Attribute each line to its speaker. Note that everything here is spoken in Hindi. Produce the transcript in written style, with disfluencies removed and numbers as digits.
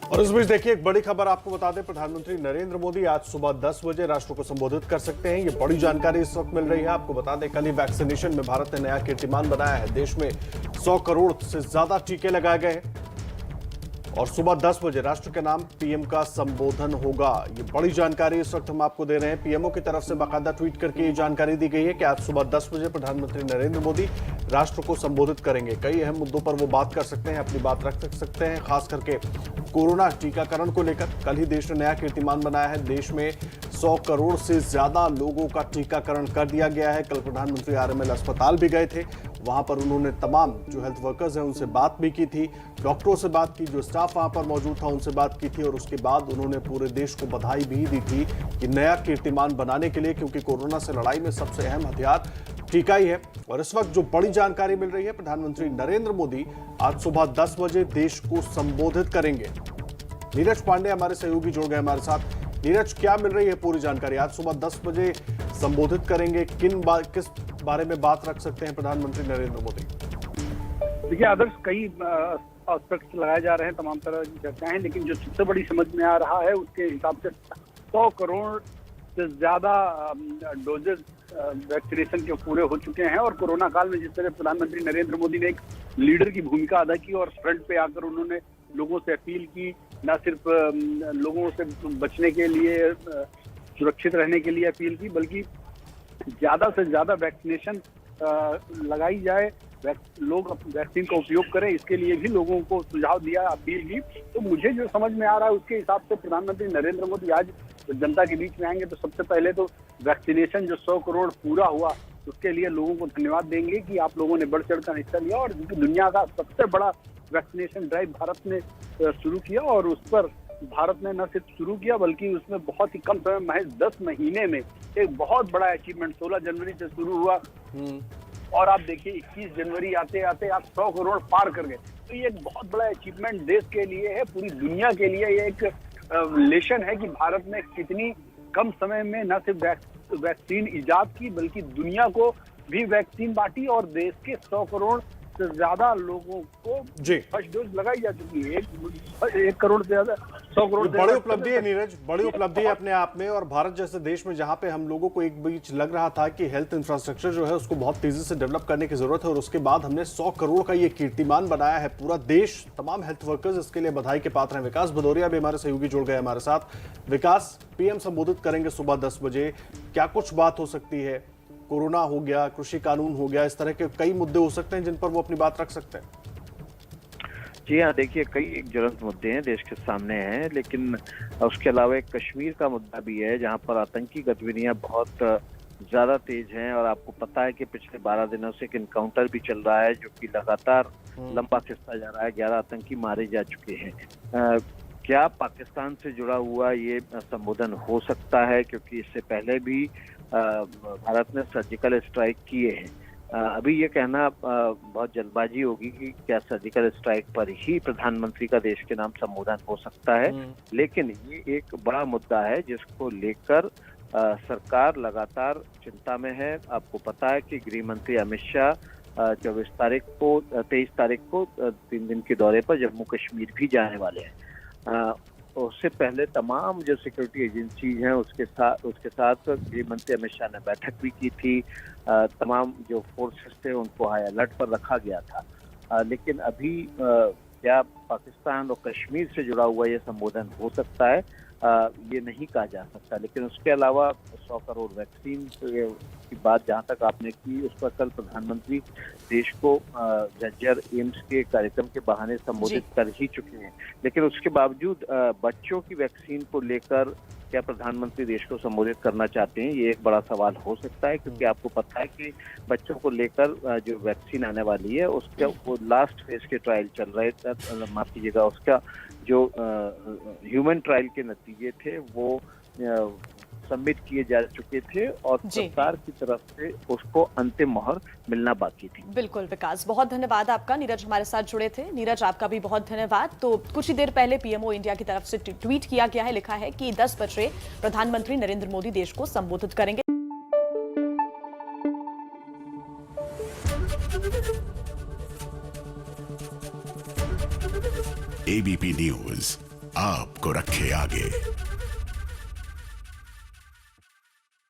Speaker 1: और इस बीच देखिए एक बड़ी खबर आपको बता दें, प्रधानमंत्री नरेंद्र मोदी आज सुबह 10 बजे राष्ट्र को संबोधित कर सकते हैं। ये बड़ी जानकारी इस वक्त मिल रही है। आपको बता दें कल ही वैक्सीनेशन में भारत ने नया कीर्तिमान बनाया है। देश में 100 करोड़ से ज्यादा टीके लगाए गए हैं और सुबह 10 बजे राष्ट्र के नाम पीएम का संबोधन होगा। ये बड़ी जानकारी इस वक्त हम आपको दे रहे हैं। पीएमओ की तरफ से बाकायदा ट्वीट करके ये जानकारी दी गई है कि आज सुबह 10 बजे प्रधानमंत्री नरेंद्र मोदी राष्ट्र को संबोधित करेंगे। कई अहम मुद्दों पर वो बात कर सकते हैं, अपनी बात रख सकते हैं, खास करके कोरोना टीकाकरण को लेकर। कल ही देश ने नया कीर्तिमान बनाया है। देश में 100 करोड़ से ज्यादा लोगों का टीकाकरण कर दिया गया है। कल प्रधानमंत्री आरएमएल अस्पताल भी गए थे। वहां पर उन्होंने तमाम जो हेल्थ वर्कर्स हैं उनसे बात भी की थी, डॉक्टरों से बात की, जो स्टाफ वहां पर मौजूद था उनसे बात की थी और उसके बाद उन्होंने पूरे देश को बधाई भी दी थी कि नया कीर्तिमान बनाने के लिए, क्योंकि कोरोना से लड़ाई में सबसे अहम हथियार टीका ही है। और इस वक्त जो बड़ी जानकारी मिल रही है, प्रधानमंत्री नरेंद्र मोदी आज सुबह 10 बजे देश को संबोधित करेंगे। नीरज पांडे हमारे सहयोगी जुड़ गए हमारे साथ। नीरज, क्या मिल रही है पूरी जानकारी? आज सुबह 10 बजे संबोधित करेंगे, किस बारे में बात रख सकते हैं प्रधानमंत्री नरेंद्र मोदी?
Speaker 2: देखिए आदर्श, कई एस्पेक्ट्स लगाए जा रहे हैं, तमाम तरह की चर्चाएं हैं, लेकिन जो सबसे बड़ी समझ में आ रहा है उसके हिसाब से 100 करोड़ से ज्यादा डोजेज वैक्सीनेशन के पूरे हो चुके हैं। और कोरोना काल में जिस तरह प्रधानमंत्री नरेंद्र मोदी ने एक लीडर की भूमिका अदा की और फ्रंट पे आकर उन्होंने लोगों से अपील की, न सिर्फ लोगों से बचने के लिए, सुरक्षित रहने के लिए अपील की, बल्कि ज्यादा से ज्यादा वैक्सीनेशन लगाई जाए, लोग वैक्सीन का उपयोग करें, इसके लिए भी लोगों को सुझाव दिया, अपील की। तो मुझे जो समझ में आ रहा है उसके हिसाब से प्रधानमंत्री नरेंद्र मोदी आज जनता के बीच में आएंगे तो सबसे पहले तो वैक्सीनेशन जो 100 करोड़ पूरा हुआ उसके लिए लोगों को धन्यवाद देंगे कि आप लोगों ने बढ़ चढ़कर हिस्सा लिया। और दुनिया का सबसे बड़ा वैक्सीनेशन ड्राइव भारत ने शुरू किया और उस पर भारत ने न सिर्फ शुरू किया बल्कि उसमें बहुत ही कम समय, महज 10 महीने में एक बहुत बड़ा अचीवमेंट 16 जनवरी से शुरू हुआ और आप देखिए 21 जनवरी आते आते आप 100 करोड़ पार कर गए। तो ये एक बहुत बड़ा अचीवमेंट देश के लिए है, पूरी दुनिया के लिए ये एक लेशन है कि भारत ने कितनी कम समय में न सिर्फ वैक्सीन इजाद की बल्कि दुनिया को भी वैक्सीन बांटी और देश के 100 करोड़ से ज्यादा लोगों को फर्स्ट डोज लगाई जा चुकी है। 1 करोड़ से ज्यादा, 100 करोड़।
Speaker 1: बड़ी उपलब्धि है नीरज, बड़ी उपलब्धि है अपने आप में। और भारत जैसे देश में जहां पे हम लोगों को एक बीच लग रहा था कि हेल्थ इंफ्रास्ट्रक्चर जो है उसको बहुत तेजी से डेवलप करने की जरूरत है और उसके बाद हमने 100 करोड़ का ये कीर्तिमान बनाया है। पूरा देश, तमाम हेल्थ वर्कर्स इसके लिए बधाई के पात्र हैं। विकास भदौरिया भी हमारे सहयोगी जुड़ गए हमारे साथ। विकास, पीएम संबोधित करेंगे सुबह 10 बजे, क्या कुछ बात हो सकती है? कोरोना हो गया, कृषि कानून हो गया, इस तरह के कई मुद्दे हो सकते हैं जिन पर वो अपनी बात रख सकते हैं।
Speaker 3: जी हाँ, देखिए कई ज्वलंत मुद्दे हैं देश के सामने हैं, लेकिन उसके अलावा एक कश्मीर का मुद्दा भी है जहां पर आतंकी गतिविधियां बहुत ज्यादा तेज हैं। और आपको पता है कि पिछले 12 दिनों से एक इनकाउंटर भी चल रहा है जो कि लगातार लंबा खिंचता जा रहा है। 11 आतंकी मारे जा चुके हैं। क्या पाकिस्तान से जुड़ा हुआ ये संबोधन हो सकता है? क्योंकि इससे पहले भी भारत ने सर्जिकल स्ट्राइक किए हैं। अभी ये कहना बहुत जल्दबाजी होगी कि क्या सर्जिकल स्ट्राइक पर ही प्रधानमंत्री का देश के नाम संबोधन हो सकता है, लेकिन ये एक बड़ा मुद्दा है जिसको लेकर सरकार लगातार चिंता में है। आपको पता है कि गृह मंत्री अमित शाह 23 तारीख को 3 दिन के दौरे पर जम्मू कश्मीर भी जाने वाले हैं। उससे पहले तमाम जो सिक्योरिटी एजेंसीज हैं उसके साथ गृह मंत्री अमित शाह ने बैठक भी की थी। तमाम जो फोर्सेस थे उनको हाई अलर्ट पर रखा गया था। लेकिन अभी क्या पाकिस्तान और कश्मीर से जुड़ा हुआ ये संबोधन हो सकता है, ये नहीं कहा जा सकता। लेकिन उसके अलावा 100 करोड़ वैक्सीन की बात जहां तक आपने की, उस पर कल प्रधानमंत्री देश को झज्जर एम्स के कार्यक्रम के बहाने संबोधित कर ही चुके हैं। लेकिन उसके बावजूद बच्चों की वैक्सीन को लेकर क्या प्रधानमंत्री देश को संबोधित करना चाहते हैं, ये एक बड़ा सवाल हो सकता है। क्योंकि आपको पता है कि बच्चों को लेकर जो वैक्सीन आने वाली है उसका वो लास्ट फेज के ट्रायल चल रहे थे, माफ कीजिएगा, उसका जो ह्यूमन ट्रायल के नतीजे थे वो सबमिट किए जा चुके थे और सरकार की तरफ से उसको अंतिम मोहर मिलना बाकी थी।
Speaker 4: बिल्कुल विकास, बहुत धन्यवाद आपका। नीरज हमारे साथ जुड़े थे। नीरज, आपका भी बहुत धन्यवाद। तो कुछ ही देर पहले पीएमओ इंडिया की तरफ से ट्वीट किया गया है, लिखा है कि 10 बजे प्रधानमंत्री नरेंद्र मोदी देश को संबोधित करेंगे।
Speaker 5: ABP News आपको रखे आगे।